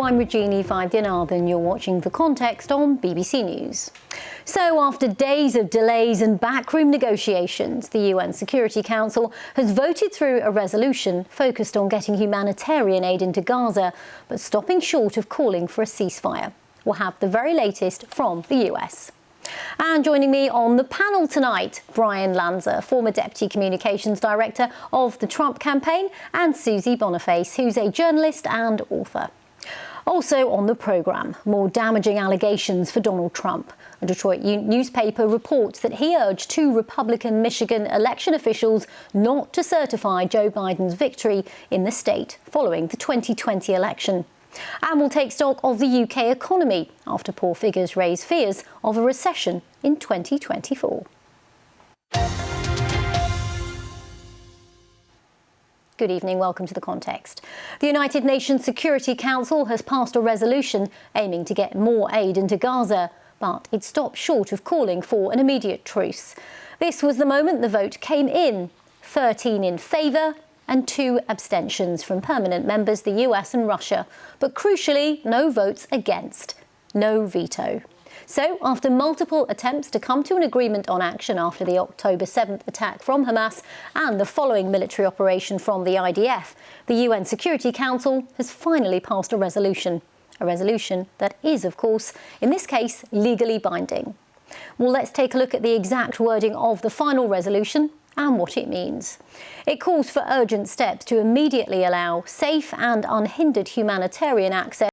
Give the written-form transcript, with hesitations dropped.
I'm Rajini Vaidyanathan. You're watching The Context on BBC News. So after days of delays and backroom negotiations, the UN Security Council has voted through a resolution focused on getting humanitarian aid into Gaza, but stopping short of calling for a ceasefire. We'll have the very latest from the US. And joining me on the panel tonight, Brian Lanza, former Deputy Communications Director of the Trump campaign, and Susie Boniface, who's a journalist and author. Also on the programme, more damaging allegations for Donald Trump. A Detroit newspaper reports that he urged two Republican Michigan election officials not to certify Joe Biden's victory in the state following the 2020 election. And we'll take stock of the UK economy after poor figures raise fears of a recession in 2024. Good evening, welcome to The Context. The United Nations Security Council has passed a resolution aiming to get more aid into Gaza, but it stopped short of calling for an immediate truce. This was the moment the vote came in, 13 in favour and 2 abstentions from permanent members, the US and Russia. But crucially, no votes against, no veto. So, after multiple attempts to come to an agreement on action after the October 7th attack from Hamas and the following military operation from the IDF, the UN Security Council has finally passed a resolution that is, of course, in this case, legally binding. Well, let's take a look at the exact wording of the final resolution and what it means. It calls for urgent steps to immediately allow safe and unhindered humanitarian access